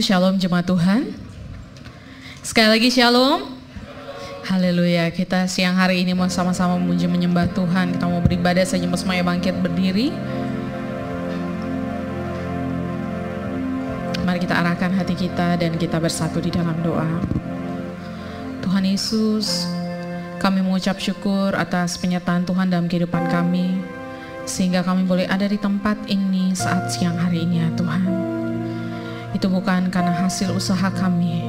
Shalom jemaat Tuhan. Sekali lagi shalom. Haleluya. Kita siang hari ini mau sama-sama memuji menyembah Tuhan. Kita mau beribadah saja, semuanya bangkit berdiri. Mari kita arahkan hati kita dan kita bersatu di dalam doa. Tuhan Yesus, kami mengucap syukur atas penyertaan Tuhan dalam kehidupan kami, sehingga kami boleh ada di tempat ini saat siang hari ini ya Tuhan. Itu bukan karena hasil usaha kami,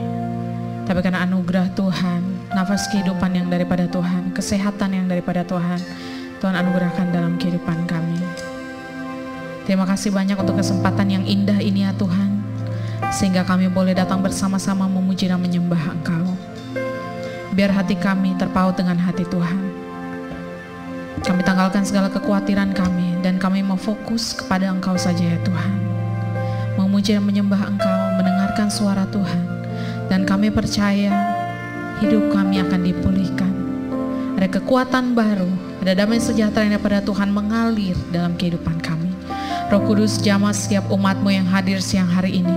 tapi karena anugerah Tuhan, nafas kehidupan yang daripada Tuhan, kesehatan yang daripada Tuhan, Tuhan anugerahkan dalam kehidupan kami. Terima kasih banyak untuk kesempatan yang indah ini ya Tuhan, sehingga kami boleh datang bersama-sama memuji dan menyembah Engkau. Biar hati kami terpaut dengan hati Tuhan. Kami tanggalkan segala kekhawatiran kami, dan kami mau fokus kepada Engkau saja ya Tuhan. Memuji dan menyembah Engkau, mendengarkan suara Tuhan, dan kami percaya hidup kami akan dipulihkan. Ada kekuatan baru, ada damai sejahtera yang daripada Tuhan mengalir dalam kehidupan kami. Roh Kudus jamah setiap umat-Mu yang hadir siang hari ini.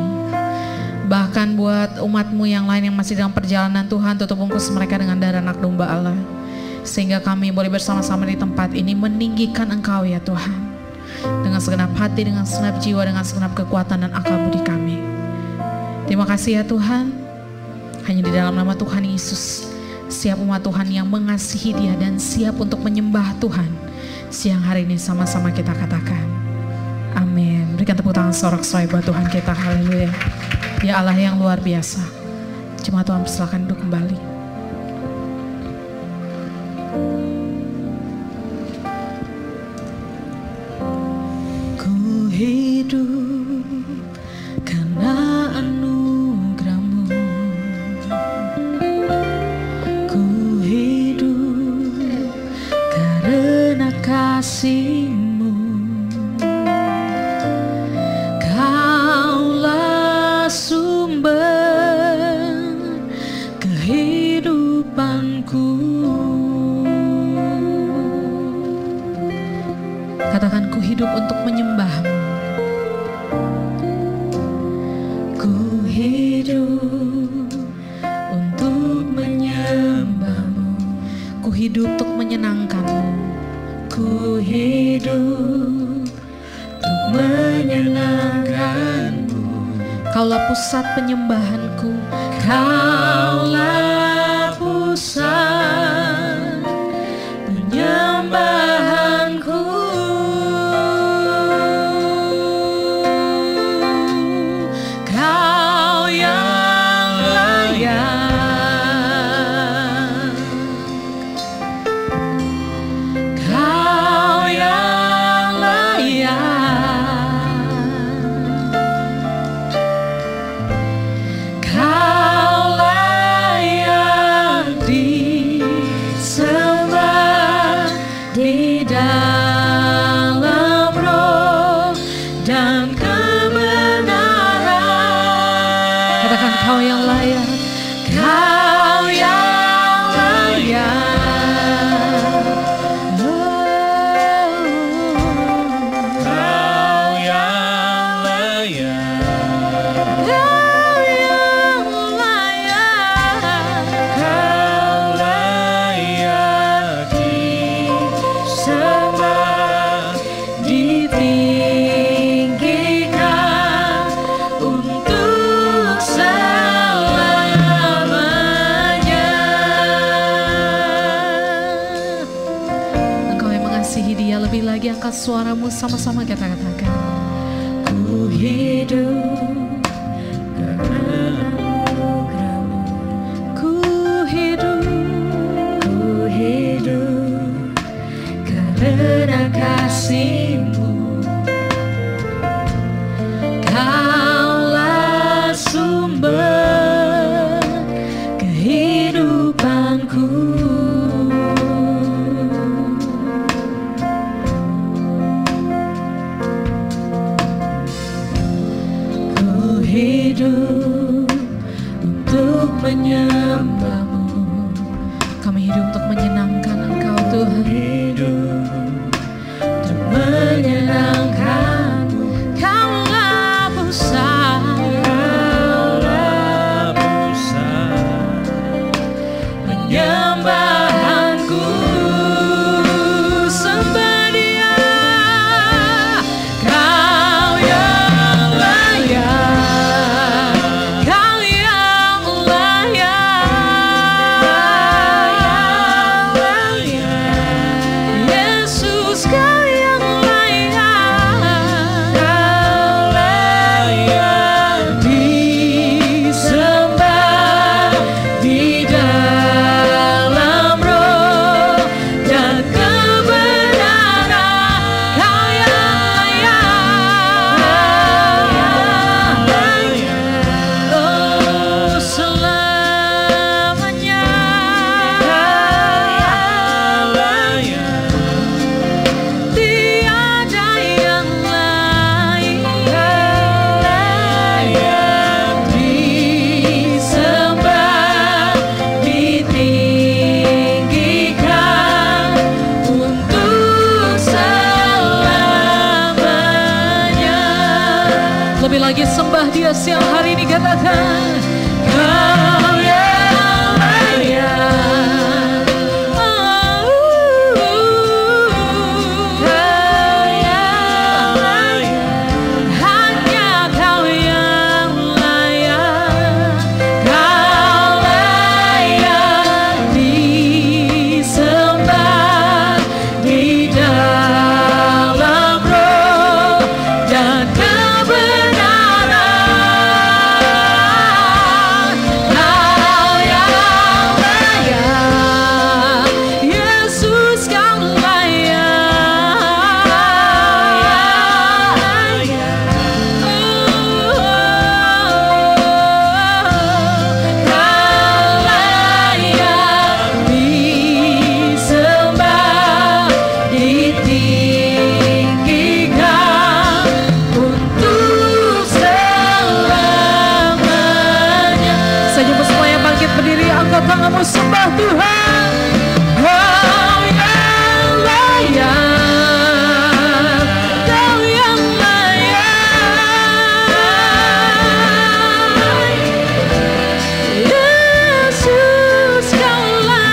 Bahkan buat umat-Mu yang lain yang masih dalam perjalanan, Tuhan tutup bungkus mereka dengan darah anak domba Allah, sehingga kami boleh bersama-sama di tempat ini meninggikan Engkau ya Tuhan, dengan segenap hati, dengan segenap jiwa, dengan segenap kekuatan dan akal budi kami. Terima kasih ya Tuhan. Hanya di dalam nama Tuhan Yesus, siap umat Tuhan yang mengasihi Dia dan siap untuk menyembah Tuhan, siang hari ini sama-sama kita katakan amin. Berikan tepuk tangan sorak-sorai buat Tuhan kita. Haleluya. Ya Allah yang luar biasa. Jemaat Tuhan silakan duduk kembali. Ku hidup karena anugerah-Mu. Ku hidup karena kasih-Mu. Kaulah sumber kehidupanku. Katakan, ku hidup untuk menyembah-Mu. Ku hidup untuk menyembah-Mu. Ku hidup untuk menyenangkan-Mu. Ku hidup untuk menyenangkan-Mu. Kaulah pusat penyembahanku. Kaulah pusat penyembahanku. Kau yang layak. Kau yang layak. Kau layak disembah di dalam roh dan kebenaran. Katakan, Kau yang layak. Kau yang layak. Kau yang layak, Kau yang layak. Kau layak Disembah, ditinggikan untuk selamanya. Engkau yang mengasihi Dia lebih lagi. Angkat suaramu, sama-sama kita katakan. Ku hidup karena anugerah-Mu. Ku hidup karena kasih-Mu. Kaulah sumber kehidupanku. Ku hidup untuk menyembah-Mu. Kami hidup untuk menyenangkan Engkau Tuhan. Hidup untuk menyenangkan-Mu. Kaulah pusat pada siang hari ini katakan, Kau yang layak. Kau yang layak. Hanya Kau yang layak. Kau layak disembah di dalam roh dan kebenaran. Kau yang layak, Yesus Kau layak. Disembah, ditinggikan untuk selamanya. Saya jemput semua yang bangkit berdiri, angkat tanganmu, sembah Tuhan. Kau yang layak, Kau yang layak. Yesus Kau layak.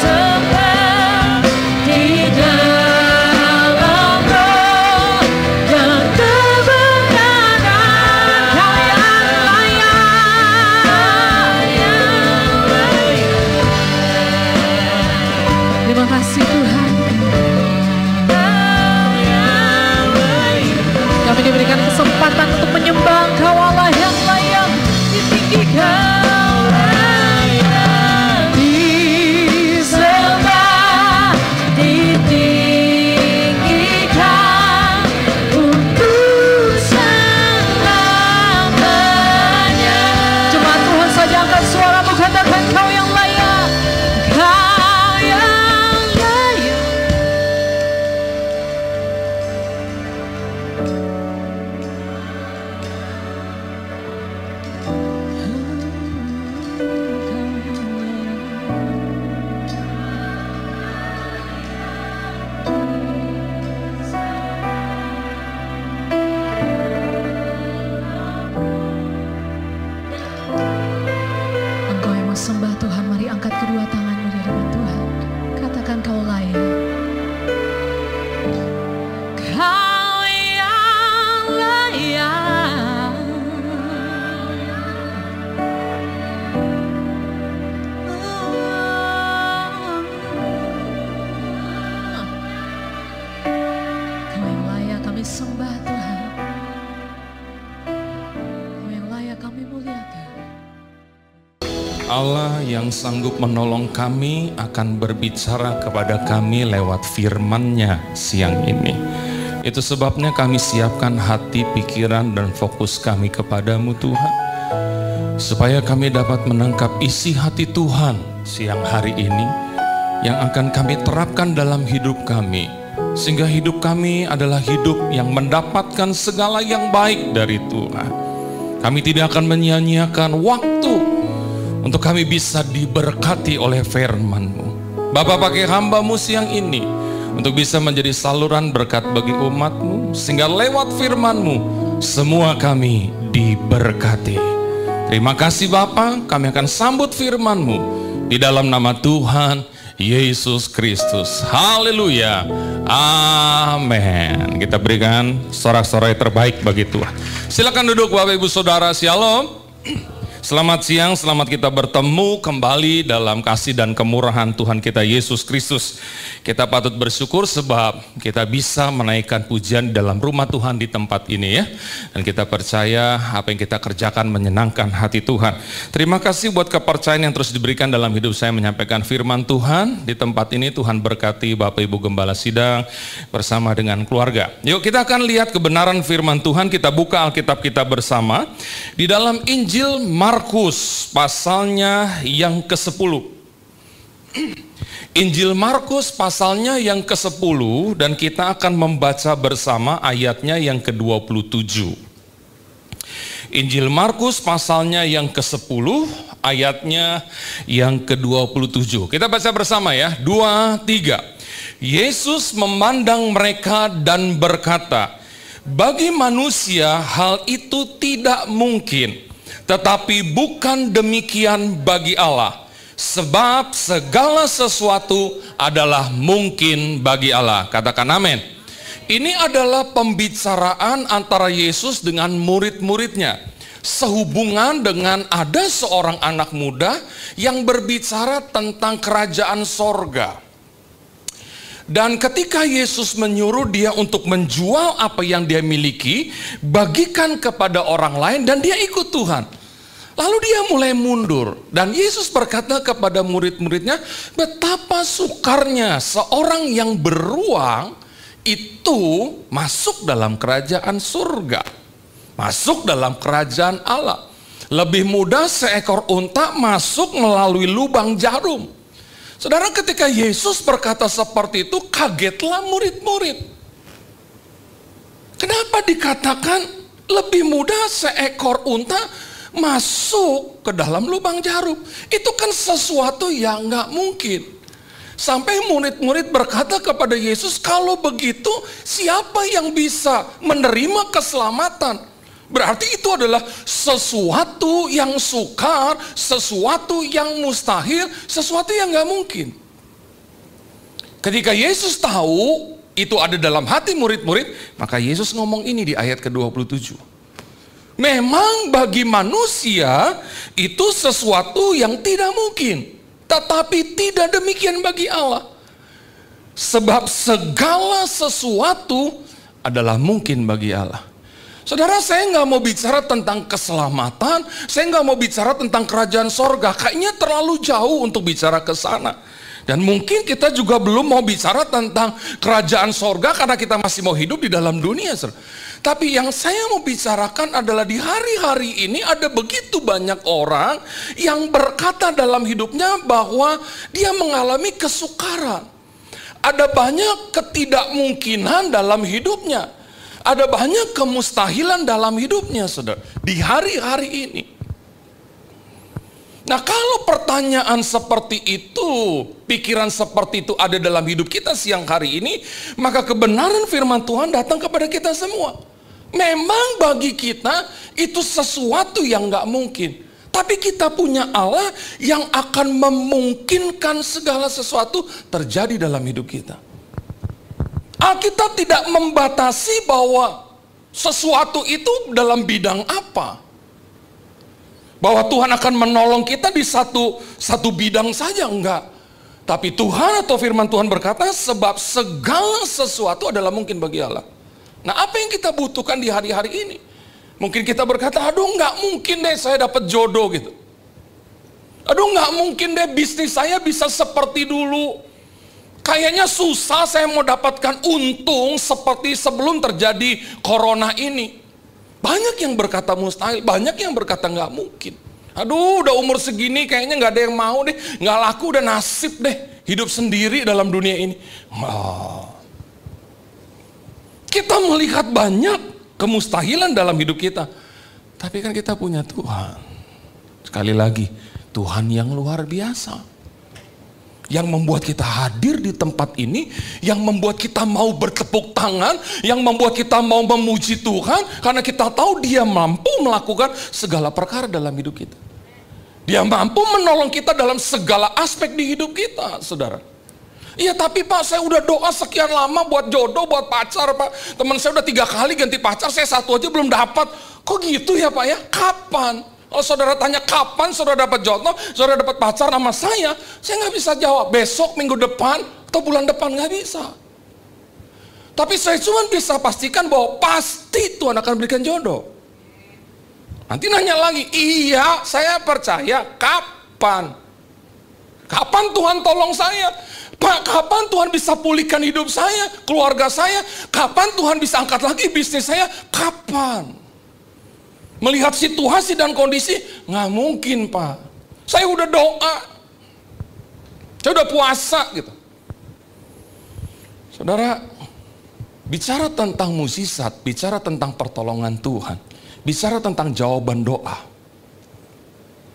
Sembah di dalam roh dan kebenaran. Kau yang layak. Terima kasih Tuhan. Kami diberikan kesempatan untuk menyembah Engkau, Allah yang layak ditinggikan, disembah, ditinggikan untuk selamanya. Cuma Tuhan saja angkat suaramu, katakan Kau yang layak. Kau yang layak. Engkau yang mau sembah Tuhan, mari angkat kedua tanganmu di hadapan Tuhan. Katakan Kau layak. Kau yang layak. Kau yang layak kami sembah Tuhan. Kau yang layak kami muliakan. Allah yang sanggup menolong kami akan berbicara kepada kami lewat firman-Nya siang ini. Itu sebabnya kami siapkan hati, pikiran, dan fokus kami kepadamu Tuhan, supaya kami dapat menangkap isi hati Tuhan siang hari ini yang akan kami terapkan dalam hidup kami, sehingga hidup kami adalah hidup yang mendapatkan segala yang baik dari Tuhan. Kami tidak akan menyia-nyiakan waktu untuk kami bisa diberkati oleh firman-Mu. Bapa, pakai hamba-Mu siang ini untuk bisa menjadi saluran berkat bagi umat-Mu, sehingga lewat firman-Mu semua kami diberkati. Terima kasih Bapa, kami akan sambut firman-Mu di dalam nama Tuhan Yesus Kristus. Haleluya. Amin. Kita berikan sorak-sorai terbaik bagi Tuhan. Silakan duduk Bapak Ibu Saudara. Shalom. Selamat siang, selamat kita bertemu kembali dalam kasih dan kemurahan Tuhan kita Yesus Kristus. Kita patut bersyukur sebab kita bisa menaikkan pujian dalam rumah Tuhan di tempat ini ya. Dan kita percaya apa yang kita kerjakan menyenangkan hati Tuhan. Terima kasih buat kepercayaan yang terus diberikan dalam hidup saya menyampaikan firman Tuhan. Di tempat ini Tuhan berkati Bapak Ibu Gembala Sidang bersama dengan keluarga. Yuk kita akan lihat kebenaran firman Tuhan. Kita buka Alkitab kita bersama di dalam Injil Markus pasalnya yang ke-10. Injil Markus pasalnya yang ke-10 dan kita akan membaca bersama ayatnya yang ke-27. Injil Markus pasalnya yang ke-10 ayatnya yang ke-27. Kita baca bersama ya. 2, 3. Yesus memandang mereka dan berkata, bagi manusia hal itu tidak mungkin, tetapi bukan demikian bagi Allah. Sebab segala sesuatu adalah mungkin bagi Allah. Katakan amin. Ini adalah pembicaraan antara Yesus dengan murid-muridnya. Sehubungan dengan ada seorang anak muda yang berbicara tentang kerajaan sorga. Dan ketika Yesus menyuruh dia untuk menjual apa yang dia miliki, bagikan kepada orang lain, dan dia ikut Tuhan. Lalu dia mulai mundur, dan Yesus berkata kepada murid-muridnya, betapa sukarnya seorang yang beruang itu masuk dalam kerajaan surga, masuk dalam kerajaan Allah. Lebih mudah seekor unta masuk melalui lubang jarum. Saudara, ketika Yesus berkata seperti itu, kagetlah murid-murid. Kenapa dikatakan lebih mudah seekor unta masuk ke dalam lubang jarum? Itu kan sesuatu yang nggak mungkin. Sampai murid-murid berkata kepada Yesus, kalau begitu siapa yang bisa menerima keselamatan? Berarti itu adalah sesuatu yang sukar, sesuatu yang mustahil, sesuatu yang nggak mungkin. Ketika Yesus tahu itu ada dalam hati murid-murid, maka Yesus ngomong ini di ayat ke-27. Memang bagi manusia itu sesuatu yang tidak mungkin, tetapi tidak demikian bagi Allah. Sebab segala sesuatu adalah mungkin bagi Allah. Saudara, saya nggak mau bicara tentang keselamatan, saya nggak mau bicara tentang kerajaan sorga, kayaknya terlalu jauh untuk bicara ke sana. Dan mungkin kita juga belum mau bicara tentang kerajaan sorga karena kita masih mau hidup di dalam dunia. Tapi yang saya mau bicarakan adalah di hari-hari ini ada begitu banyak orang yang berkata dalam hidupnya bahwa dia mengalami kesukaran. Ada banyak ketidakmungkinan dalam hidupnya. Ada banyak kemustahilan dalam hidupnya, saudara, di hari-hari ini. Nah, kalau pertanyaan seperti itu, pikiran seperti itu ada dalam hidup kita siang hari ini, maka kebenaran firman Tuhan datang kepada kita semua. Memang bagi kita itu sesuatu yang gak mungkin. Tapi kita punya Allah yang akan memungkinkan segala sesuatu terjadi dalam hidup kita. Alkitab tidak membatasi bahwa sesuatu itu dalam bidang apa. Bahwa Tuhan akan menolong kita di satu bidang saja, enggak. Tapi Tuhan atau firman Tuhan berkata, sebab segala sesuatu adalah mungkin bagi Allah. Nah, apa yang kita butuhkan di hari-hari ini? Mungkin kita berkata, aduh nggak mungkin deh saya dapat jodoh gitu. Aduh nggak mungkin deh bisnis saya bisa seperti dulu. Kayaknya susah saya mau dapatkan untung seperti sebelum terjadi corona ini. Banyak yang berkata mustahil, banyak yang berkata nggak mungkin. Aduh, udah umur segini kayaknya nggak ada yang mau deh, nggak laku, udah nasib deh hidup sendiri dalam dunia ini. Kita melihat banyak kemustahilan dalam hidup kita, tapi kan kita punya Tuhan. Sekali lagi, Tuhan yang luar biasa. Yang membuat kita hadir di tempat ini, yang membuat kita mau bertepuk tangan, yang membuat kita mau memuji Tuhan, karena kita tahu Dia mampu melakukan segala perkara dalam hidup kita. Dia mampu menolong kita dalam segala aspek di hidup kita, saudara. Iya, tapi Pak, saya udah doa sekian lama buat jodoh, buat pacar, Pak. Teman saya udah 3 kali ganti pacar, saya 1 aja belum dapat. Kok gitu ya, Pak ya? Kapan? Kalau saudara tanya kapan saudara dapat jodoh, saudara dapat pacar sama saya nggak bisa jawab. Besok, minggu depan, atau bulan depan, nggak bisa. Tapi saya cuma bisa pastikan bahwa pasti Tuhan akan berikan jodoh. Nanti nanya lagi, iya saya percaya, kapan? Kapan Tuhan tolong saya? Pak, kapan Tuhan bisa pulihkan hidup saya, keluarga saya? Kapan Tuhan bisa angkat lagi bisnis saya? Kapan? Melihat situasi dan kondisi, nggak mungkin Pak. Saya udah doa, saya udah puasa gitu. Saudara, bicara tentang mukjizat, bicara tentang pertolongan Tuhan, bicara tentang jawaban doa.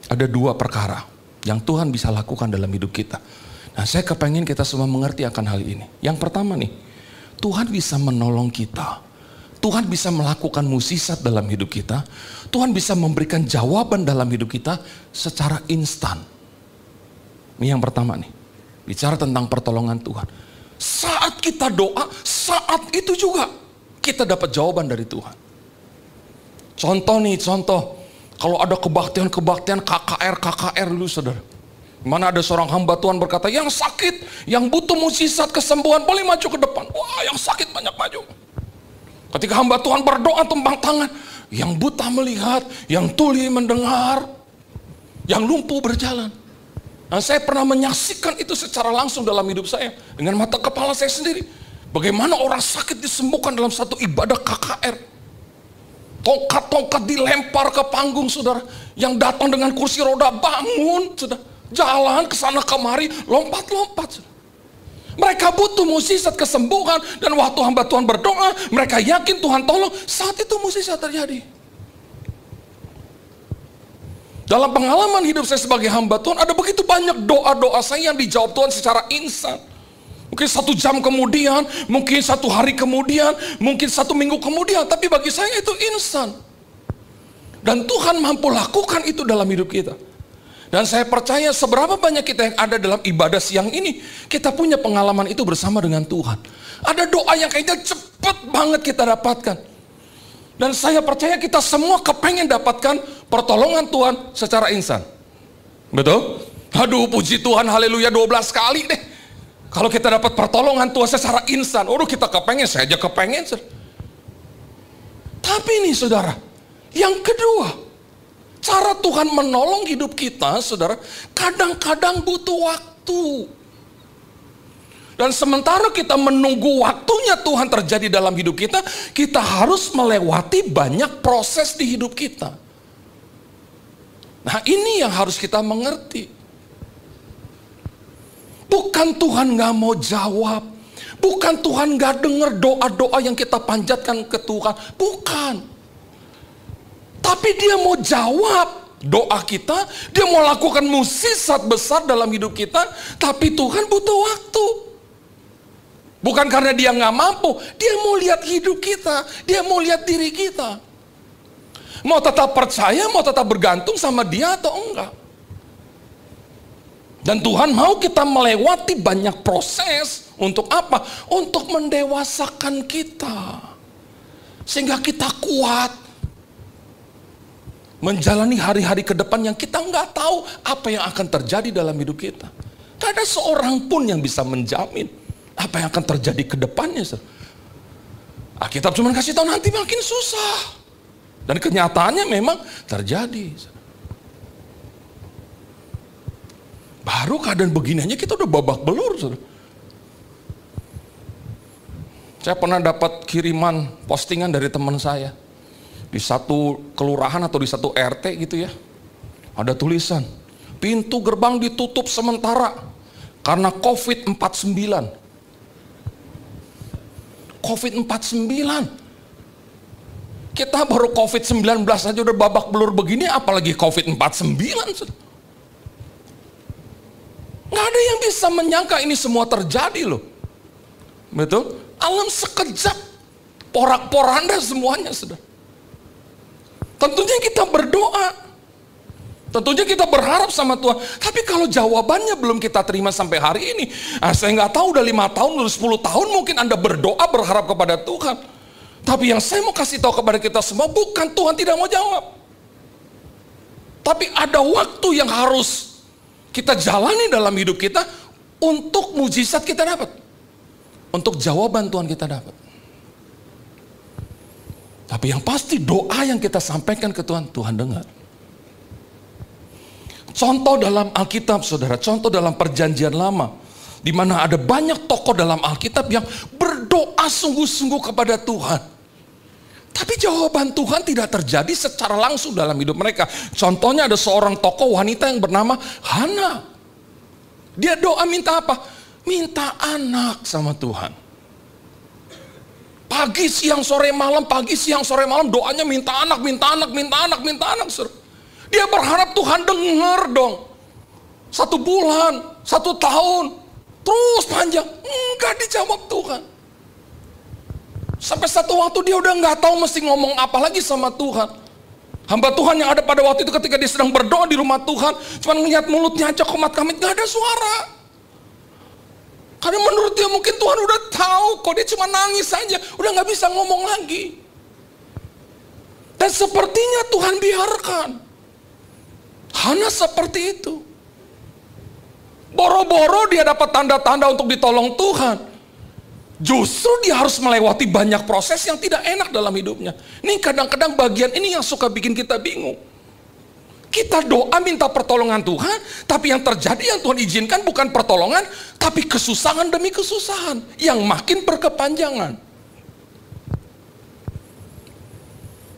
Ada 2 perkara yang Tuhan bisa lakukan dalam hidup kita. Nah, saya kepengen kita semua mengerti akan hal ini. Yang pertama nih, Tuhan bisa menolong kita. Tuhan bisa melakukan mukjizat dalam hidup kita. Tuhan bisa memberikan jawaban dalam hidup kita secara instan. Ini yang pertama nih. Bicara tentang pertolongan Tuhan. Saat kita doa, saat itu juga kita dapat jawaban dari Tuhan. Contoh. Kalau ada kebaktian KKR dulu, saudara. Mana ada seorang hamba Tuhan berkata, yang sakit, yang butuh mukjizat kesembuhan, boleh maju ke depan. Wah, yang sakit banyak maju. Ketika hamba Tuhan berdoa tumpang tangan, yang buta melihat, yang tuli mendengar, yang lumpuh berjalan. Nah, saya pernah menyaksikan itu secara langsung dalam hidup saya, dengan mata kepala saya sendiri. Bagaimana orang sakit disembuhkan dalam satu ibadah KKR. Tongkat-tongkat dilempar ke panggung, saudara. Yang datang dengan kursi roda bangun, saudara. Jalan ke sana kemari, lompat-lompat. Mereka butuh mukjizat kesembuhan, dan waktu hamba Tuhan berdoa, mereka yakin Tuhan tolong, saat itu mukjizat terjadi. Dalam pengalaman hidup saya sebagai hamba Tuhan, ada begitu banyak doa-doa saya yang dijawab Tuhan secara instan. Mungkin 1 jam kemudian, mungkin 1 hari kemudian, mungkin 1 minggu kemudian, tapi bagi saya itu instan. Dan Tuhan mampu lakukan itu dalam hidup kita. Dan saya percaya seberapa banyak kita yang ada dalam ibadah siang ini, kita punya pengalaman itu bersama dengan Tuhan. Ada doa yang kayaknya cepat banget kita dapatkan. Dan saya percaya kita semua kepengen dapatkan pertolongan Tuhan secara instan. Betul? Aduh, puji Tuhan, haleluya 12 kali deh. Kalau kita dapat pertolongan Tuhan secara instan, kita kepengen, saya aja kepengen. Tapi nih saudara, yang kedua, cara Tuhan menolong hidup kita, saudara, kadang-kadang butuh waktu. Dan sementara kita menunggu waktunya Tuhan terjadi dalam hidup kita, kita harus melewati banyak proses di hidup kita. Nah, ini yang harus kita mengerti. Bukan Tuhan gak mau jawab. Bukan Tuhan gak dengar doa-doa yang kita panjatkan ke Tuhan. Bukan. Tapi dia mau jawab doa kita, dia mau lakukan mukjizat besar dalam hidup kita, tapi Tuhan butuh waktu. Bukan karena dia nggak mampu, dia mau lihat hidup kita, dia mau lihat diri kita. Mau tetap percaya, mau tetap bergantung sama dia atau enggak. Dan Tuhan mau kita melewati banyak proses, untuk apa? Untuk mendewasakan kita. Sehingga kita kuat menjalani hari-hari ke depan yang kita nggak tahu apa yang akan terjadi dalam hidup kita. Gak ada seorang pun yang bisa menjamin apa yang akan terjadi ke depannya. Alkitab cuma kasih tahu nanti makin susah. Dan kenyataannya memang terjadi. Baru keadaan begini aja kita udah babak belur. Saya pernah dapat kiriman postingan dari teman saya. Di satu kelurahan atau di satu RT gitu ya, ada tulisan, pintu gerbang ditutup sementara karena COVID-49. COVID-49. Kita baru COVID-19 aja udah babak belur begini, apalagi COVID-49. Nggak ada yang bisa menyangka ini semua terjadi loh. Betul? Alam sekejap, porak-poranda semuanya sudah. Tentunya kita berdoa, tentunya kita berharap sama Tuhan. Tapi kalau jawabannya belum kita terima sampai hari ini, saya nggak tahu udah 5 tahun, udah 10 tahun mungkin Anda berdoa berharap kepada Tuhan. Tapi yang saya mau kasih tahu kepada kita semua, bukan Tuhan tidak mau jawab. Tapi ada waktu yang harus kita jalani dalam hidup kita untuk mukjizat kita dapat. Untuk jawaban Tuhan kita dapat. Tapi yang pasti doa yang kita sampaikan ke Tuhan, Tuhan dengar. Contoh dalam Alkitab saudara, contoh dalam perjanjian lama. Di mana ada banyak tokoh dalam Alkitab yang berdoa sungguh-sungguh kepada Tuhan. Tapi jawaban Tuhan tidak terjadi secara langsung dalam hidup mereka. Contohnya ada seorang tokoh wanita yang bernama Hana. Dia doa minta apa? Minta anak sama Tuhan. Pagi, siang, sore, malam, pagi, siang, sore, malam doanya minta anak, minta anak, minta anak, minta anak. Dia berharap Tuhan dengar dong. 1 bulan, 1 tahun, Terus panjang, enggak dijawab Tuhan. Sampai satu waktu dia udah nggak tahu mesti ngomong apa lagi sama Tuhan. Hamba Tuhan yang ada pada waktu itu ketika dia sedang berdoa di rumah Tuhan, cuma ngeliat mulutnya aja komat kamit, nggak ada suara. Karena menurut dia mungkin Tuhan udah tahu kok, dia cuma nangis saja, udah nggak bisa ngomong lagi. Dan sepertinya Tuhan biarkan Hana seperti itu. Boro-boro dia dapat tanda-tanda untuk ditolong Tuhan, justru dia harus melewati banyak proses yang tidak enak dalam hidupnya. Ini kadang-kadang bagian ini yang suka bikin kita bingung. Kita doa minta pertolongan Tuhan, tapi yang terjadi yang Tuhan izinkan bukan pertolongan, tapi kesusahan demi kesusahan yang makin berkepanjangan.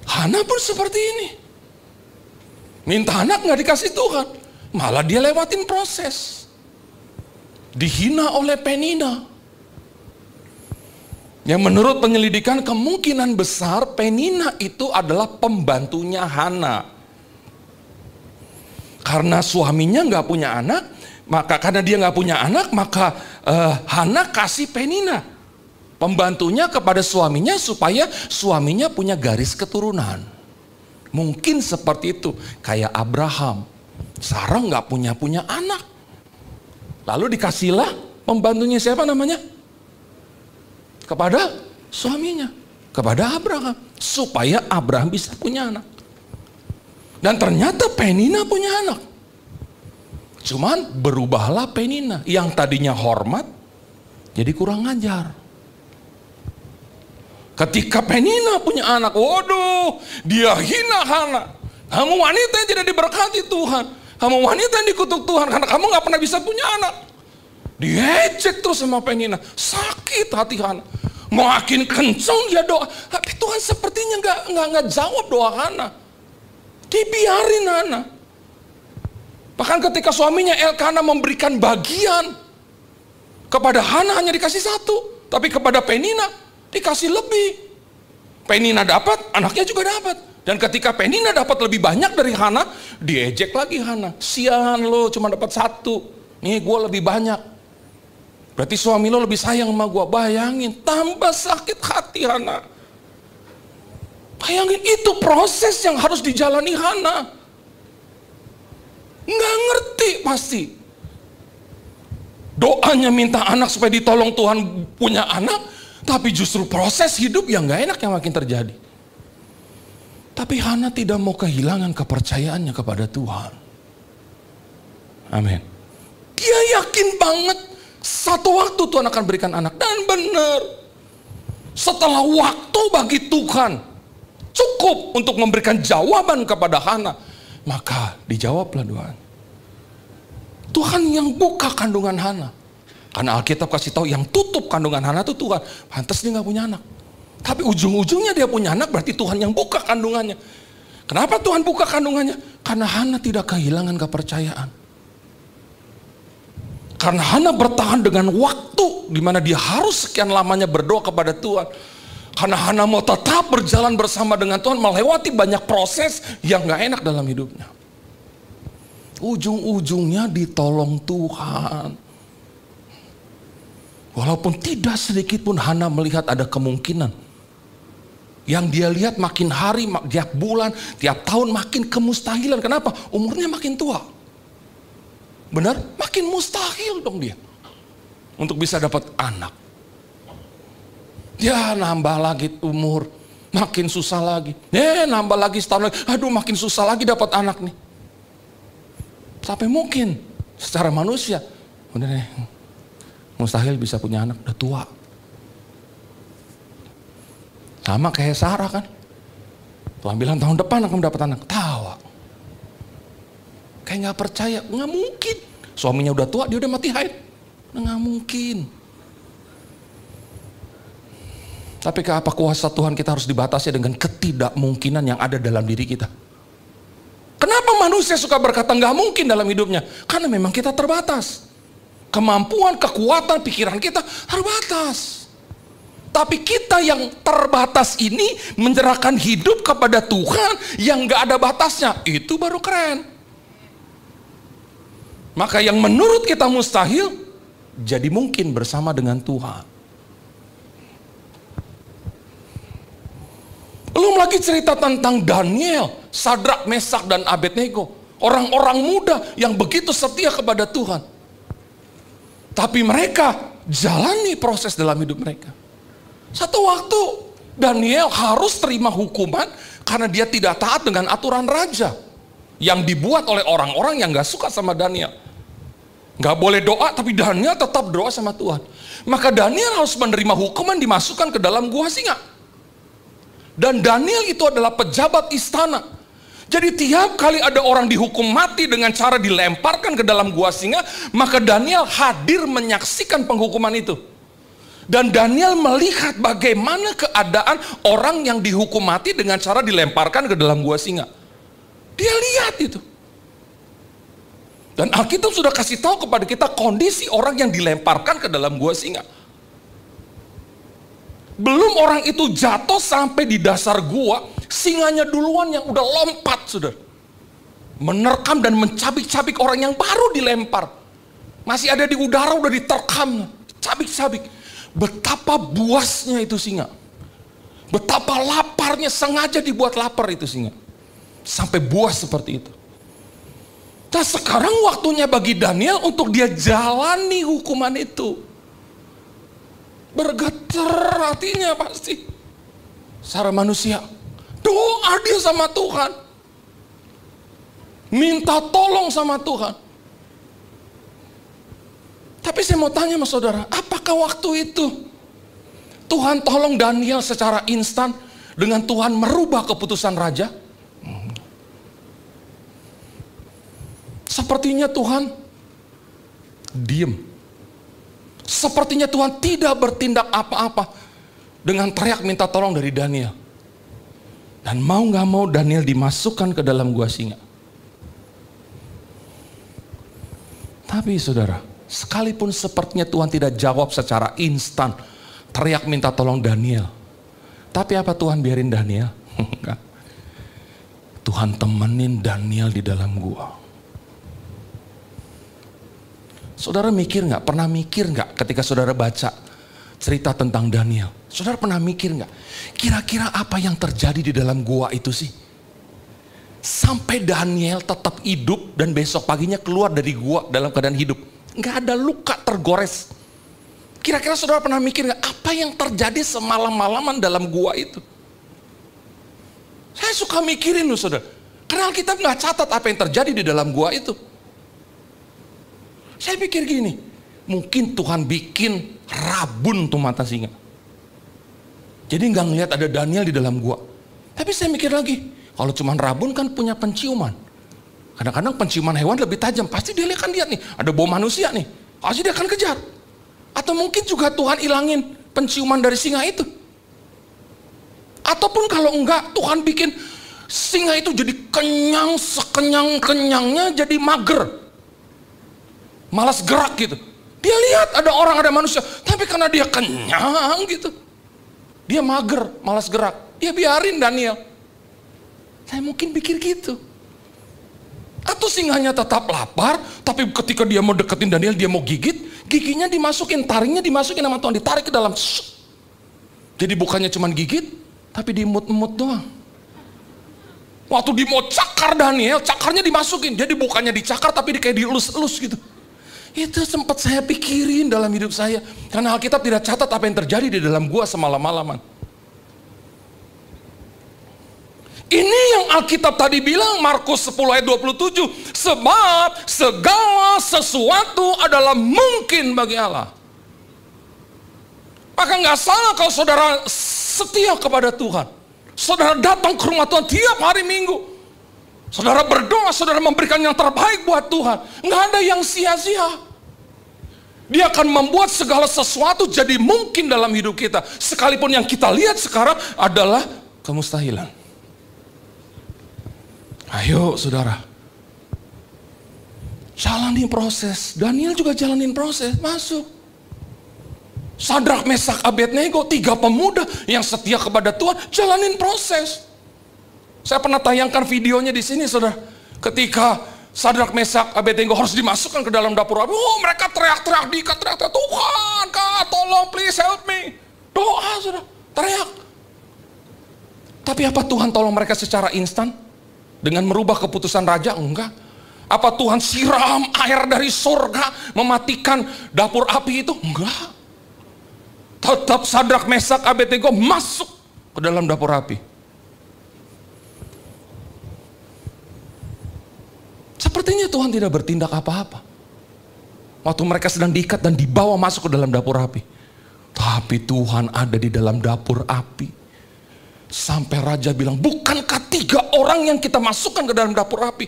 Hana pun seperti ini. Minta anak nggak dikasih Tuhan, malah dia lewatin proses. Dihina oleh Penina. Yang menurut penyelidikan kemungkinan besar Penina itu adalah pembantunya Hana. Karena suaminya nggak punya anak, maka karena dia nggak punya anak, maka Hana kasih Penina, pembantunya, kepada suaminya supaya suaminya punya garis keturunan. Mungkin seperti itu, kayak Abraham, Sarah nggak punya anak, lalu dikasihlah pembantunya siapa namanya? Kepada suaminya, kepada Abraham, supaya Abraham bisa punya anak. Dan ternyata Penina punya anak. Cuman berubahlah Penina, yang tadinya hormat jadi kurang ajar. Ketika Penina punya anak, waduh, dia hina Hana. Kamu wanita yang tidak diberkati Tuhan, kamu wanita yang dikutuk Tuhan karena kamu nggak pernah bisa punya anak. Diejek terus sama Penina, sakit hati Hana. Makin kencang dia doa, tapi Tuhan sepertinya nggak jawab doa Hana. Dibiarin Hana. Bahkan ketika suaminya Elkana memberikan bagian, kepada Hana hanya dikasih satu, tapi kepada Penina dikasih lebih. Penina dapat, anaknya juga dapat. Dan ketika Penina dapat lebih banyak dari Hana, diejek lagi Hana. Sian lo cuma dapat satu, nih gue lebih banyak. Berarti suami lo lebih sayang sama gue. Bayangin, tambah sakit hati Hana. Bayangin, itu proses yang harus dijalani Hana. Nggak ngerti pasti. Doanya minta anak supaya ditolong Tuhan punya anak, tapi justru proses hidup yang nggak enak yang makin terjadi. Tapi Hana tidak mau kehilangan kepercayaannya kepada Tuhan. Amin. Dia yakin banget satu waktu Tuhan akan berikan anak. Dan benar, setelah waktu bagi Tuhan cukup untuk memberikan jawaban kepada Hana, maka dijawablah doa. Tuhan yang buka kandungan Hana. Karena Alkitab kasih tahu yang tutup kandungan Hana itu Tuhan. Pantas dia nggak punya anak. Tapi ujung-ujungnya dia punya anak, berarti Tuhan yang buka kandungannya. Kenapa Tuhan buka kandungannya? Karena Hana tidak kehilangan kepercayaan. Karena Hana bertahan dengan waktu di mana dia harus sekian lamanya berdoa kepada Tuhan. Karena Hana mau tetap berjalan bersama dengan Tuhan, melewati banyak proses yang gak enak dalam hidupnya. Ujung-ujungnya ditolong Tuhan. Walaupun tidak sedikit pun Hana melihat ada kemungkinan. Yang dia lihat makin hari, tiap bulan, tiap tahun makin kemustahilan. Kenapa? Umurnya makin tua. Benar? Makin mustahil dong dia untuk bisa dapat anak. Ya nambah lagi umur, makin susah lagi. Nambah lagi setahun lagi, aduh makin susah lagi dapat anak nih. Sampai mungkin secara manusia, udah deh, mustahil bisa punya anak, udah tua. Sama kayak Sarah kan. Tuhan bilang tahun depan akan dapat anak, tawa. Kayak gak percaya, gak mungkin. Suaminya udah tua, dia udah mati haid. Gak mungkin. Tapi apa kuasa Tuhan kita harus dibatasi dengan ketidakmungkinan yang ada dalam diri kita? Kenapa manusia suka berkata gak mungkin dalam hidupnya? Karena memang kita terbatas. Kemampuan, kekuatan, pikiran kita terbatas. Tapi kita yang terbatas ini menyerahkan hidup kepada Tuhan yang gak ada batasnya. Itu baru keren. Maka yang menurut kita mustahil, jadi mungkin bersama dengan Tuhan. Belum lagi cerita tentang Daniel, Sadrak, Mesak, dan Abednego. Orang-orang muda yang begitu setia kepada Tuhan. Tapi mereka jalani proses dalam hidup mereka. Satu waktu Daniel harus terima hukuman karena dia tidak taat dengan aturan raja yang dibuat oleh orang-orang yang gak suka sama Daniel. Gak boleh doa, tapi Daniel tetap doa sama Tuhan. Maka Daniel harus menerima hukuman, dimasukkan ke dalam gua singa. Dan Daniel itu adalah pejabat istana. Jadi tiap kali ada orang dihukum mati dengan cara dilemparkan ke dalam gua singa, maka Daniel hadir menyaksikan penghukuman itu. Dan Daniel melihat bagaimana keadaan orang yang dihukum mati dengan cara dilemparkan ke dalam gua singa. Dia lihat itu. Dan Alkitab sudah kasih tahu kepada kita kondisi orang yang dilemparkan ke dalam gua singa. Belum orang itu jatuh sampai di dasar gua, singanya duluan yang udah lompat, saudara. Menerkam dan mencabik-cabik orang yang baru dilempar. Masih ada di udara, udah diterkam, cabik-cabik. Betapa buasnya itu singa. Betapa laparnya, sengaja dibuat lapar itu singa. Sampai buas seperti itu. Nah sekarang waktunya bagi Daniel untuk dia jalani hukuman itu. Bergetar hatinya pasti. Secara manusia. Doa dia sama Tuhan. Minta tolong sama Tuhan. Tapi saya mau tanya sama saudara, apakah waktu itu Tuhan tolong Daniel secara instan dengan Tuhan merubah keputusan raja? Sepertinya Tuhan diem. Sepertinya Tuhan tidak bertindak apa-apa dengan teriak minta tolong dari Daniel. Dan mau gak mau Daniel dimasukkan ke dalam gua singa. Tapi saudara, sekalipun sepertinya Tuhan tidak jawab secara instan teriak minta tolong Daniel, tapi apa Tuhan biarin Daniel? Enggak. Tuhan temenin Daniel di dalam gua. Saudara mikir nggak? Pernah mikir nggak ketika saudara baca cerita tentang Daniel? Saudara pernah mikir nggak? Kira-kira apa yang terjadi di dalam gua itu sih? Sampai Daniel tetap hidup dan besok paginya keluar dari gua dalam keadaan hidup. Nggak ada luka tergores. Kira-kira saudara pernah mikir nggak? Apa yang terjadi semalam-malaman dalam gua itu? Saya suka mikirin loh saudara. Karena Alkitab nggak catat apa yang terjadi di dalam gua itu. Saya pikir gini, mungkin Tuhan bikin rabun tuh mata singa. Jadi nggak ngelihat ada Daniel di dalam gua. Tapi saya mikir lagi, kalau cuma rabun kan punya penciuman. Kadang-kadang penciuman hewan lebih tajam. Pasti dia akan lihat nih, ada bau manusia nih. Pasti dia akan kejar. Atau mungkin juga Tuhan ilangin penciuman dari singa itu. Ataupun kalau enggak, Tuhan bikin singa itu jadi kenyang, sekenyang-kenyangnya jadi mager. Malas gerak gitu. Dia lihat ada orang, ada manusia, tapi karena dia kenyang gitu, dia mager, malas gerak. Dia biarin Daniel. Saya mungkin pikir gitu. Atau singanya tetap lapar, tapi ketika dia mau deketin Daniel, dia mau gigit, giginya dimasukin, taringnya dimasukin sama Tuhan, ditarik ke dalam. Jadi bukannya cuma gigit, tapi diemut-emut doang. Waktu dia mau cakar Daniel, cakarnya dimasukin. Jadi bukannya dicakar, tapi kayak dielus-elus gitu. Itu sempat saya pikirin dalam hidup saya. Karena Alkitab tidak catat apa yang terjadi di dalam gua semalam-malaman. Ini yang Alkitab tadi bilang, Markus 10 ayat 27. Sebab segala sesuatu adalah mungkin bagi Allah. Maka nggak salah kalau saudara setia kepada Tuhan. Saudara datang ke rumah Tuhan tiap hari Minggu. Saudara berdoa, saudara memberikan yang terbaik buat Tuhan. Nggak ada yang sia-sia. Dia akan membuat segala sesuatu jadi mungkin dalam hidup kita. Sekalipun yang kita lihat sekarang adalah kemustahilan. Ayo saudara, jalani proses. Daniel juga jalanin proses, masuk. Sadrak, Mesak, Abednego, 3 pemuda yang setia kepada Tuhan, jalanin proses. Saya pernah tayangkan videonya di sini, saudara. Ketika Sadrak, Mesak, Abednego harus dimasukkan ke dalam dapur api? Oh, mereka teriak-teriak, diikat, teriak-teriak, Tuhan, Kak, tolong, please help me. Doa, sudah, teriak. Tapi apa Tuhan tolong mereka secara instan? Dengan merubah keputusan raja? Enggak. Apa Tuhan siram air dari surga mematikan dapur api itu? Enggak. Tetap Sadrak, Mesak, Abednego masuk ke dalam dapur api. Sepertinya Tuhan tidak bertindak apa-apa waktu mereka sedang diikat dan dibawa masuk ke dalam dapur api. Tapi Tuhan ada di dalam dapur api. Sampai raja bilang, bukankah 3 orang yang kita masukkan ke dalam dapur api?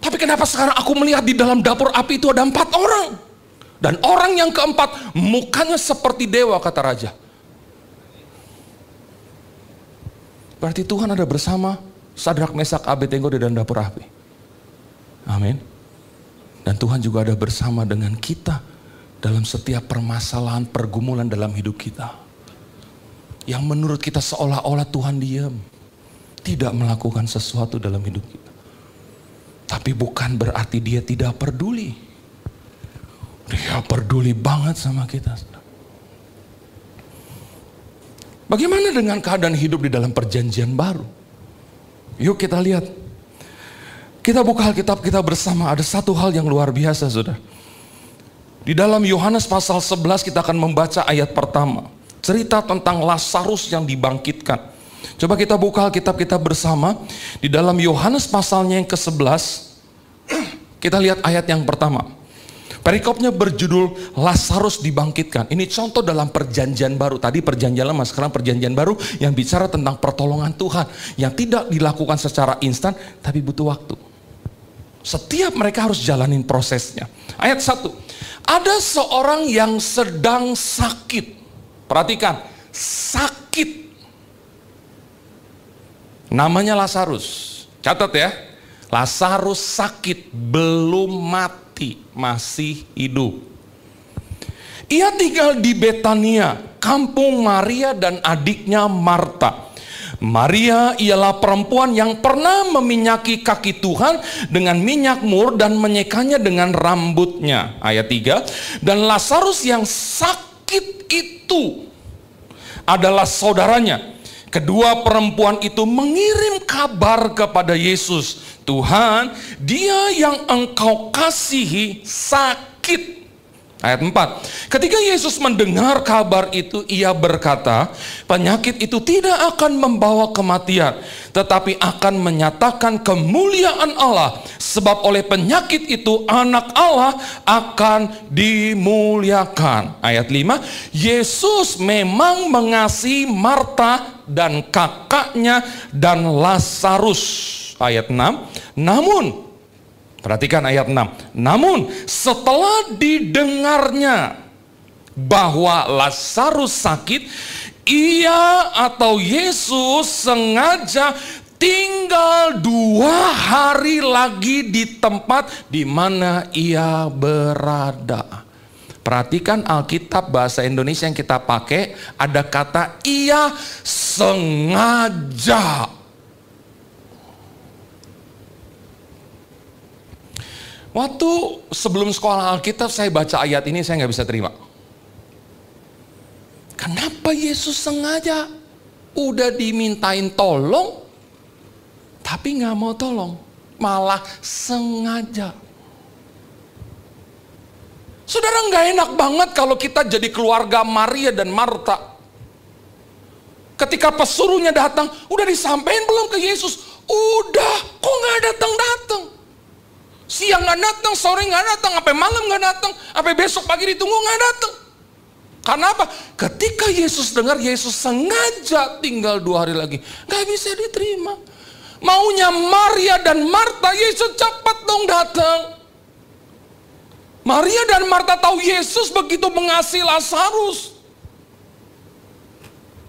Tapi kenapa sekarang aku melihat di dalam dapur api itu ada 4 orang? Dan orang yang keempat mukanya seperti dewa, kata raja. Berarti Tuhan ada bersama Sadrak, Mesak, Abednego di dalam dapur api. Amin. Dan Tuhan juga ada bersama dengan kita dalam setiap permasalahan, pergumulan dalam hidup kita. Yang menurut kita seolah-olah Tuhan diam, tidak melakukan sesuatu dalam hidup kita. Tapi bukan berarti dia tidak peduli. Dia peduli banget sama kita. Bagaimana dengan keadaan hidup di dalam perjanjian baru? Yuk kita lihat. Kita buka Alkitab kita bersama, ada satu hal yang luar biasa, saudara. Di dalam Yohanes pasal 11 kita akan membaca ayat pertama. Cerita tentang Lazarus yang dibangkitkan. Coba kita buka Alkitab kita bersama. Di dalam Yohanes pasalnya yang ke-11, kita lihat ayat yang pertama. Perikopnya berjudul Lazarus dibangkitkan. Ini contoh dalam perjanjian baru. Tadi perjanjian lama, sekarang perjanjian baru yang bicara tentang pertolongan Tuhan. Yang tidak dilakukan secara instan, tapi butuh waktu. Setiap mereka harus jalanin prosesnya. Ayat 1. Ada seorang yang sedang sakit. Perhatikan, sakit. Namanya Lazarus. Catat ya. Lazarus sakit, belum mati, masih hidup. Ia tinggal di Betania, kampung Maria dan adiknya Marta. Maria ialah perempuan yang pernah meminyaki kaki Tuhan dengan minyak mur dan menyekanya dengan rambutnya. Ayat 3. Dan Lazarus yang sakit itu adalah saudaranya. Kedua perempuan itu mengirim kabar kepada Yesus. Tuhan, dia yang engkau kasihi sakit. Ayat 4. Ketika Yesus mendengar kabar itu, ia berkata, penyakit itu tidak akan membawa kematian, tetapi akan menyatakan kemuliaan Allah. Sebab oleh penyakit itu anak Allah akan dimuliakan. Ayat 5. Yesus memang mengasihi Marta dan kakaknya dan Lazarus. Ayat 6. Namun, perhatikan ayat 6. Namun setelah didengarnya bahwa Lazarus sakit, ia atau Yesus sengaja tinggal 2 hari lagi di tempat di mana ia berada. Perhatikan Alkitab bahasa Indonesia yang kita pakai, ada kata ia sengaja. Waktu sebelum sekolah Alkitab saya baca ayat ini saya nggak bisa terima. Kenapa Yesus sengaja? Udah dimintain tolong, tapi nggak mau tolong, malah sengaja. Saudara, nggak enak banget kalau kita jadi keluarga Maria dan Marta. Ketika pesuruhnya datang, udah disampaikan belum ke Yesus? Udah, kok nggak datang-datang? Siang nggak datang, sore nggak datang, sampai malam nggak datang, sampai besok pagi ditunggu nggak datang. Karena apa? Ketika Yesus dengar, Yesus sengaja tinggal 2 hari lagi, nggak bisa diterima. Maunya Maria dan Marta, Yesus cepat dong datang. Maria dan Marta tahu Yesus begitu mengasihi Lazarus.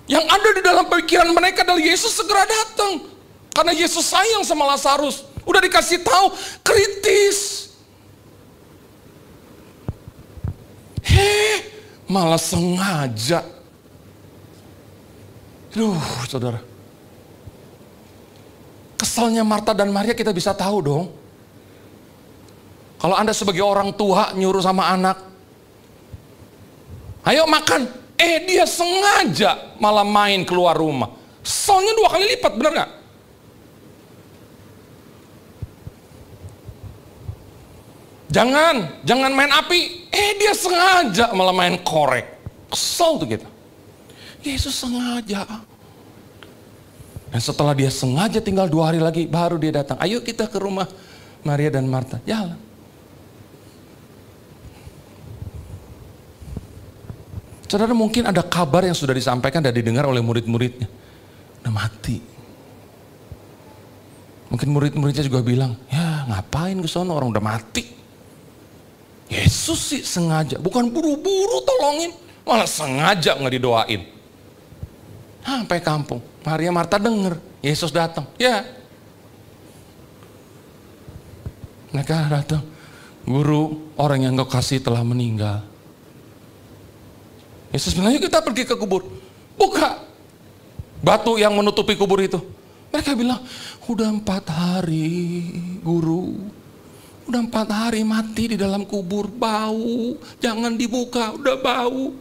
Yang ada di dalam pikiran mereka adalah Yesus segera datang, karena Yesus sayang sama Lazarus. Udah dikasih tahu, kritis. Malah sengaja. Saudara. Kesalnya Marta dan Maria kita bisa tahu dong. Kalau Anda sebagai orang tua nyuruh sama anak, ayo makan, dia sengaja malah main keluar rumah. Soalnya 2 kali lipat, bener gak? Jangan main api, dia sengaja malah main korek. Kesel tuh kita. Yesus sengaja. Dan setelah dia sengaja tinggal 2 hari lagi, baru dia datang. Ayo kita ke rumah Maria dan Marta. Jalan. Saudara, mungkin ada kabar yang sudah disampaikan dan didengar oleh murid-muridnya. Udah mati. Mungkin murid-muridnya juga bilang, ya ngapain ke sana, orang udah mati. Yesus sih sengaja, bukan buru-buru tolongin, malah sengaja nggak didoain. Sampai kampung, Maria Marta denger, Yesus datang. Ya, mereka datang, Guru, orang yang Engkau kasih telah meninggal. Yesus bilang, yuk kita pergi ke kubur. Buka batu yang menutupi kubur itu. Mereka bilang, udah 4 hari, Guru. Udah 4 hari mati di dalam kubur, bau. Jangan dibuka, udah bau.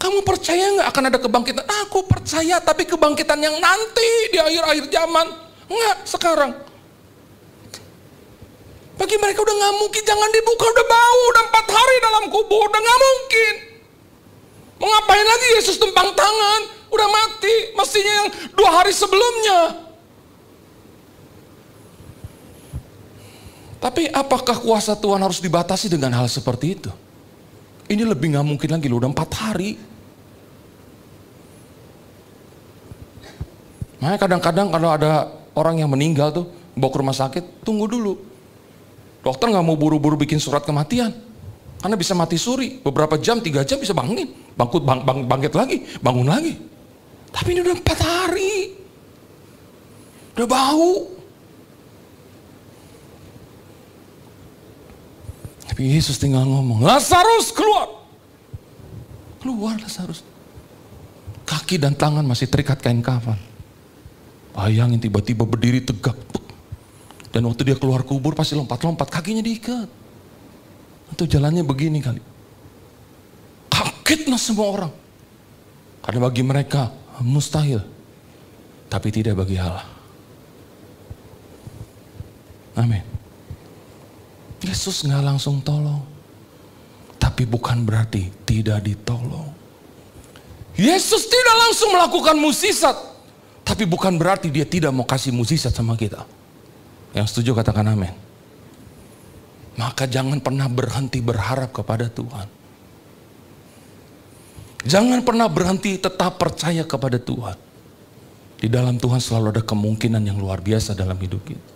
Kamu percaya nggak akan ada kebangkitan? Aku percaya, tapi kebangkitan yang nanti di akhir-akhir zaman. Enggak, sekarang. Bagi mereka udah nggak mungkin, jangan dibuka, udah bau. Udah 4 hari dalam kubur, udah nggak mungkin. Mau ngapain lagi Yesus tumpang tangan? Udah mati, mestinya yang 2 hari sebelumnya. Tapi apakah kuasa Tuhan harus dibatasi dengan hal seperti itu? Ini lebih gak mungkin lagi loh, udah 4 hari. Makanya kadang-kadang kalau ada orang yang meninggal tuh, bawa ke rumah sakit, tunggu dulu. Dokter gak mau buru-buru bikin surat kematian. Karena bisa mati suri, beberapa jam, 3 jam bisa bangkit lagi, bangun lagi. Tapi ini udah 4 hari. Udah bau. Tapi Yesus tinggal ngomong, Lazarus keluar. Keluar Lazarus. Kaki dan tangan masih terikat kain kafan. Bayangin tiba-tiba berdiri tegak. Dan waktu dia keluar kubur pasti lompat-lompat, kakinya diikat. Atau jalannya begini kali. Kagetlah semua orang. Karena bagi mereka mustahil. Tapi tidak bagi Allah. Amin. Yesus nggak langsung tolong, tapi bukan berarti tidak ditolong. Yesus tidak langsung melakukan mukjizat, tapi bukan berarti dia tidak mau kasih mukjizat sama kita. Yang setuju katakan amin. Maka jangan pernah berhenti berharap kepada Tuhan. Jangan pernah berhenti tetap percaya kepada Tuhan. Di dalam Tuhan selalu ada kemungkinan yang luar biasa dalam hidup kita.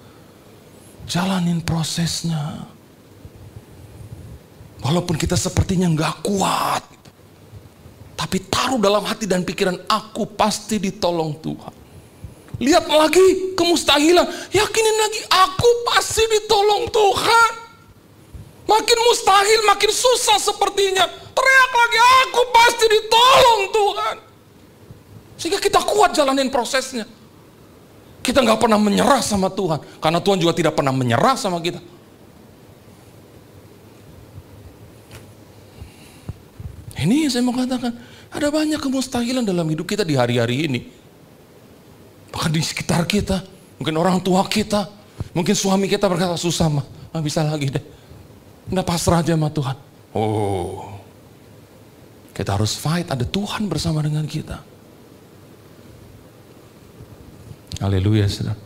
Jalanin prosesnya. Walaupun kita sepertinya nggak kuat, tapi taruh dalam hati dan pikiran, aku pasti ditolong Tuhan. Lihat lagi kemustahilan, yakinin lagi, aku pasti ditolong Tuhan. Makin mustahil, makin susah sepertinya, teriak lagi, aku pasti ditolong Tuhan. Sehingga kita kuat jalanin prosesnya. Kita nggak pernah menyerah sama Tuhan, karena Tuhan juga tidak pernah menyerah sama kita. Ini yang saya mau katakan, ada banyak kemustahilan dalam hidup kita di hari-hari ini. Bahkan di sekitar kita, mungkin orang tua kita, mungkin suami kita berkata, susah mah, nggak bisa lagi deh. Udah pasrah aja sama Tuhan. Oh, kita harus fight, ada Tuhan bersama dengan kita. Haleluya, saudara.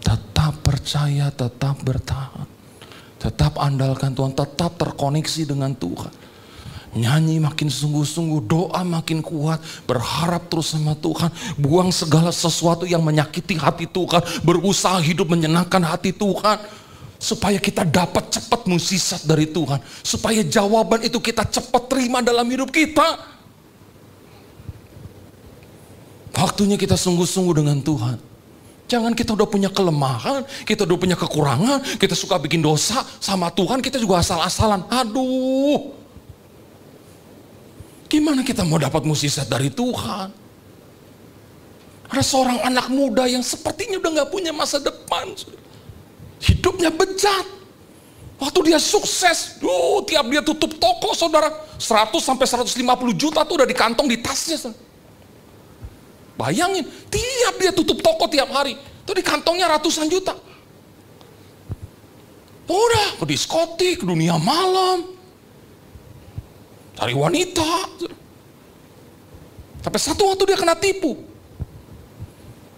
Tetap percaya, tetap bertahan. Tetap andalkan Tuhan, tetap terkoneksi dengan Tuhan. Nyanyi makin sungguh-sungguh, doa makin kuat, berharap terus sama Tuhan, buang segala sesuatu yang menyakiti hati Tuhan, berusaha hidup menyenangkan hati Tuhan, supaya kita dapat cepat mukjizat dari Tuhan, supaya jawaban itu kita cepat terima dalam hidup kita. Waktunya kita sungguh-sungguh dengan Tuhan. Jangan kita udah punya kelemahan, kita udah punya kekurangan, kita suka bikin dosa sama Tuhan, kita juga asal-asalan. Aduh, gimana kita mau dapat mukjizat dari Tuhan? Ada seorang anak muda yang sepertinya udah gak punya masa depan. Hidupnya bejat. Waktu dia sukses, tiap dia tutup toko saudara, 100 sampai 150 juta tuh udah di kantong di tasnya. Saudara. Bayangin, tiap dia tutup toko tiap hari, tuh di kantongnya ratusan juta. Udah ke diskotik, ke dunia malam, cari wanita. Sampai satu waktu dia kena tipu.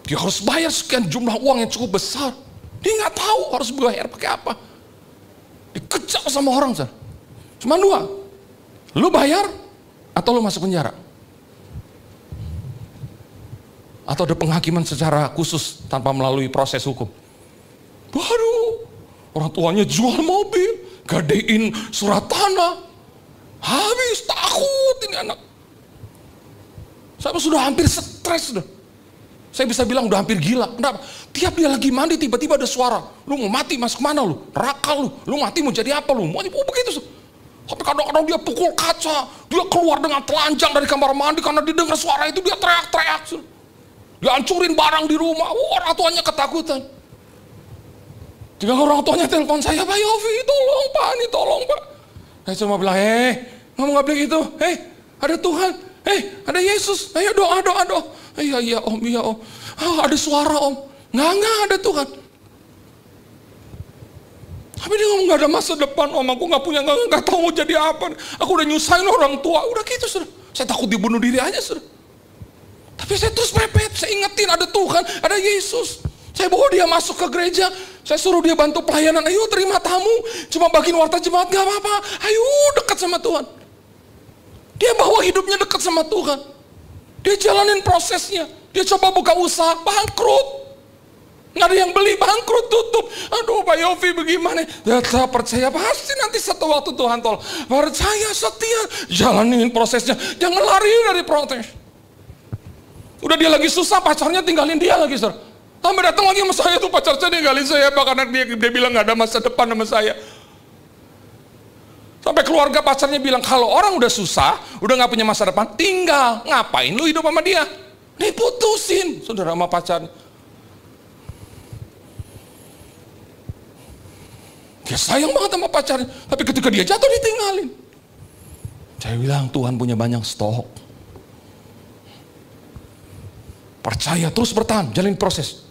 Dia harus bayar sekian jumlah uang yang cukup besar. Dia nggak tahu harus bayar pakai apa. Dikejar sama orang. Cuma dua, lu bayar atau lu masuk penjara. Atau ada penghakiman secara khusus tanpa melalui proses hukum. Waduh, orang tuanya jual mobil, gadein surat tanah. Habis, takut ini anak. Saya sudah hampir stres sudah. Saya bisa bilang udah hampir gila. Kenapa? Tiap dia lagi mandi tiba-tiba ada suara. Lu mau mati masuk mana lu? Neraka lu. Lu mati mau jadi apa lu? Mau begitu. Sampai kadang-kadang dia pukul kaca. Dia keluar dengan telanjang dari kamar mandi karena didengar suara itu dia teriak-teriak. Dia hancurin barang di rumah. Orang tuanya ketakutan. Jika orang tuanya telepon saya, Pak Yofi, tolong Pak, ini tolong Pak. Saya cuma bilang, kamu nggak boleh gitu. Ada Tuhan. Ada Yesus. Ayo doa. Iya om. Ada suara om. Nggak ada Tuhan. Tapi dia ngomong nggak ada masa depan om. Aku nggak tahu mau jadi apa. Aku udah nyusahin orang tua. Udah gitu sudah. Saya takut dibunuh diri aja sudah. Tapi saya terus mepet, saya ingetin ada Tuhan, ada Yesus. Saya bawa dia masuk ke gereja, saya suruh dia bantu pelayanan. Ayo terima tamu, cuma bagiin warta jemaat gak apa-apa. Ayo dekat sama Tuhan. Dia bawa hidupnya dekat sama Tuhan. Dia jalanin prosesnya. Dia coba buka usaha, bangkrut. Nggak ada yang beli, bangkrut, tutup. Aduh Pak Yofi bagaimana? Saya percaya pasti nanti satu waktu Tuhan tolong. Percaya, setia, jalanin prosesnya. Jangan lari dari protes. Udah dia lagi susah, pacarnya tinggalin dia lagi, saudara. Sampai datang lagi sama saya tuh pacarnya tinggalin saya, Pak, karena dia bilang gak ada masa depan sama saya. Sampai keluarga pacarnya bilang, kalau orang udah susah, udah gak punya masa depan, tinggal. Ngapain lu hidup sama dia? Diputusin, saudara, sama pacarnya. Dia sayang banget sama pacarnya, tapi ketika dia jatuh ditinggalin. Saya bilang, Tuhan punya banyak stok. Percaya, terus bertahan, jalin proses.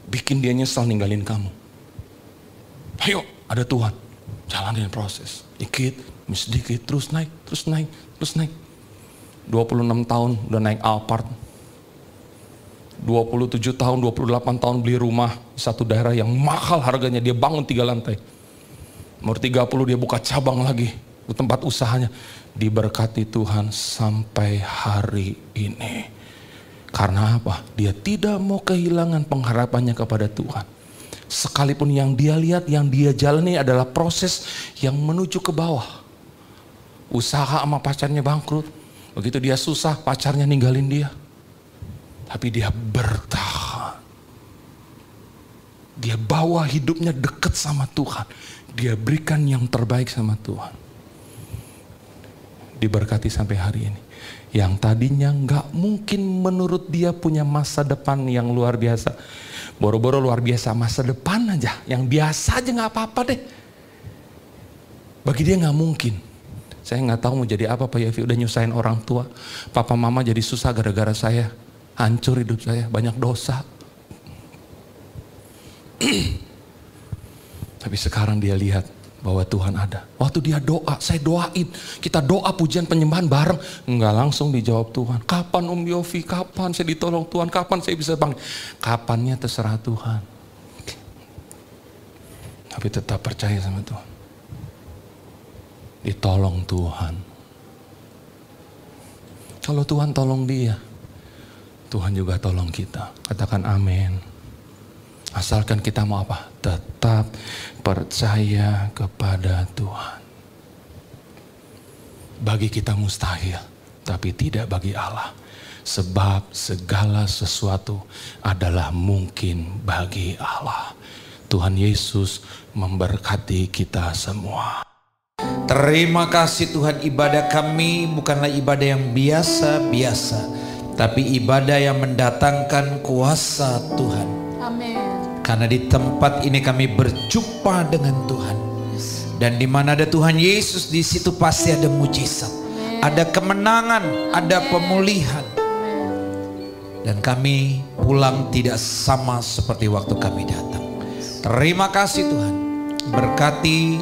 Bikin dia nyesal ninggalin kamu. Ayo, ada Tuhan. Jalanin proses. Dikit, sedikit, terus naik. 26 tahun udah naik Alphard. 27 tahun, 28 tahun beli rumah di satu daerah yang mahal harganya. Dia bangun 3 lantai. Umur 30 dia buka cabang lagi di tempat usahanya. Diberkati Tuhan sampai hari ini. Karena apa? Dia tidak mau kehilangan pengharapannya kepada Tuhan. Sekalipun yang dia lihat, yang dia jalani adalah proses yang menuju ke bawah. Usaha sama pacarnya bangkrut. Begitu dia susah, pacarnya ninggalin dia. Tapi dia bertahan. Dia bawa hidupnya dekat sama Tuhan. Dia berikan yang terbaik sama Tuhan. Diberkati sampai hari ini. Yang tadinya nggak mungkin menurut dia punya masa depan yang luar biasa. Boro-boro luar biasa masa depan aja. Yang biasa aja nggak apa-apa deh. Bagi dia nggak mungkin. Saya nggak tahu mau jadi apa Pak Yofi. Udah nyusahin orang tua. Papa mama jadi susah gara-gara saya. Hancur hidup saya. Banyak dosa. Tapi sekarang dia lihat bahwa Tuhan ada. Waktu dia doa, saya doain. Kita doa pujian penyembahan bareng. Enggak langsung dijawab Tuhan. Kapan Om Yofi? Kapan saya ditolong Tuhan? Kapan saya bisa bangkit? Kapannya terserah Tuhan. Tapi tetap percaya sama Tuhan. Ditolong Tuhan. Kalau Tuhan tolong dia, Tuhan juga tolong kita. Katakan amin. Asalkan kita mau apa? Tetap percaya kepada Tuhan. Bagi kita mustahil, tapi tidak bagi Allah. Sebab segala sesuatu adalah mungkin bagi Allah. Tuhan Yesus memberkati kita semua. Terima kasih Tuhan, ibadah kami bukanlah ibadah yang biasa-biasa, tapi ibadah yang mendatangkan kuasa Tuhan. Amin. Karena di tempat ini kami berjumpa dengan Tuhan. Dan di mana ada Tuhan Yesus, di situ pasti ada mujizat, ada kemenangan, ada pemulihan. Dan kami pulang tidak sama seperti waktu kami datang. Terima kasih Tuhan. Berkati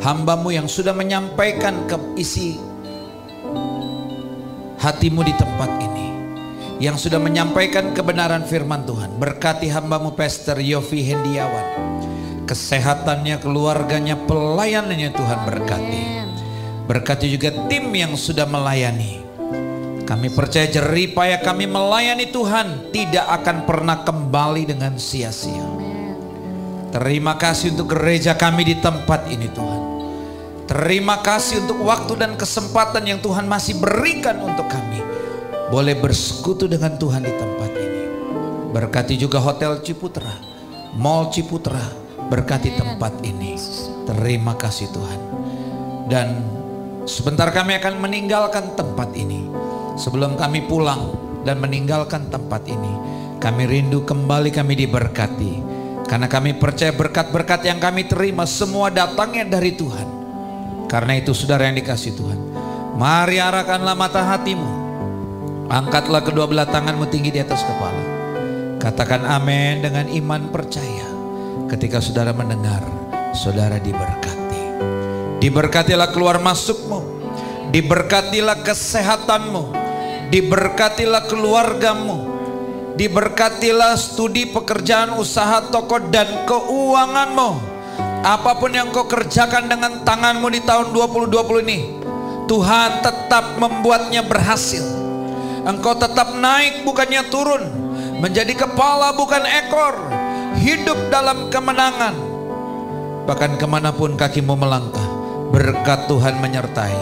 hamba-Mu yang sudah menyampaikan ke isi hati-Mu di tempat ini, yang sudah menyampaikan kebenaran firman Tuhan. Berkati hamba-Mu Pastor Yofi Hendiawan, kesehatannya, keluarganya, pelayanannya Tuhan berkati. Berkati juga tim yang sudah melayani. Kami percaya jerih payah kami melayani Tuhan tidak akan pernah kembali dengan sia-sia. Terima kasih untuk gereja kami di tempat ini Tuhan. Terima kasih untuk waktu dan kesempatan yang Tuhan masih berikan untuk kami boleh bersekutu dengan Tuhan di tempat ini. Berkati juga Hotel Ciputra, Mall Ciputra, berkati tempat ini. Terima kasih Tuhan. Dan sebentar kami akan meninggalkan tempat ini. Sebelum kami pulang dan meninggalkan tempat ini, kami rindu kembali kami diberkati. Karena kami percaya berkat-berkat yang kami terima semua datangnya dari Tuhan. Karena itu saudara yang dikasih Tuhan, mari arahkanlah mata hatimu, angkatlah kedua belah tanganmu tinggi di atas kepala. Katakan amin dengan iman percaya. Ketika saudara mendengar, saudara diberkati. Diberkatilah keluar masukmu, diberkatilah kesehatanmu, diberkatilah keluargamu, diberkatilah studi, pekerjaan, usaha, toko dan keuanganmu. Apapun yang kau kerjakan dengan tanganmu di tahun 2020 ini, Tuhan tetap membuatnya berhasil. Engkau tetap naik bukannya turun, menjadi kepala bukan ekor, hidup dalam kemenangan. Bahkan kemanapun kakimu melangkah, berkat Tuhan menyertai.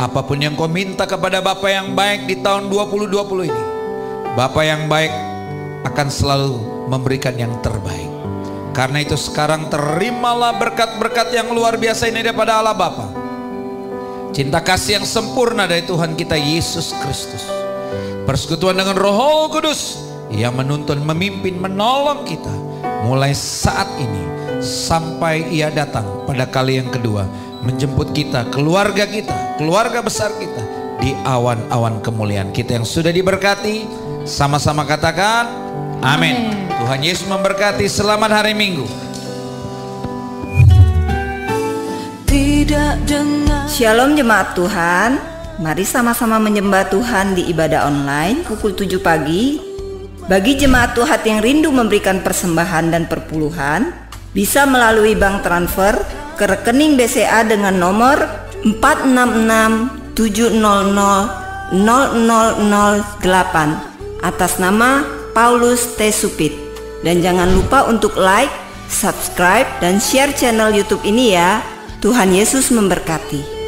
Apapun yang kau minta kepada Bapa yang baik di tahun 2020 ini, Bapa yang baik akan selalu memberikan yang terbaik. Karena itu sekarang terimalah berkat-berkat yang luar biasa ini daripada Allah Bapa. Cinta kasih yang sempurna dari Tuhan kita Yesus Kristus, persekutuan dengan Roh Kudus yang menuntun, memimpin, menolong kita mulai saat ini sampai Ia datang pada kali yang kedua, menjemput kita, keluarga kita, keluarga besar kita di awan-awan kemuliaan. Kita yang sudah diberkati, sama-sama katakan amin. Tuhan Yesus memberkati. Selamat hari Minggu. Shalom jemaat Tuhan. Mari sama-sama menyembah Tuhan di ibadah online pukul 7 pagi. Bagi jemaat Tuhan yang rindu memberikan persembahan dan perpuluhan, bisa melalui bank transfer ke rekening BCA dengan nomor 466700008 atas nama Paulus T. Supit. Dan jangan lupa untuk like, subscribe, dan share channel YouTube ini ya. Tuhan Yesus memberkati.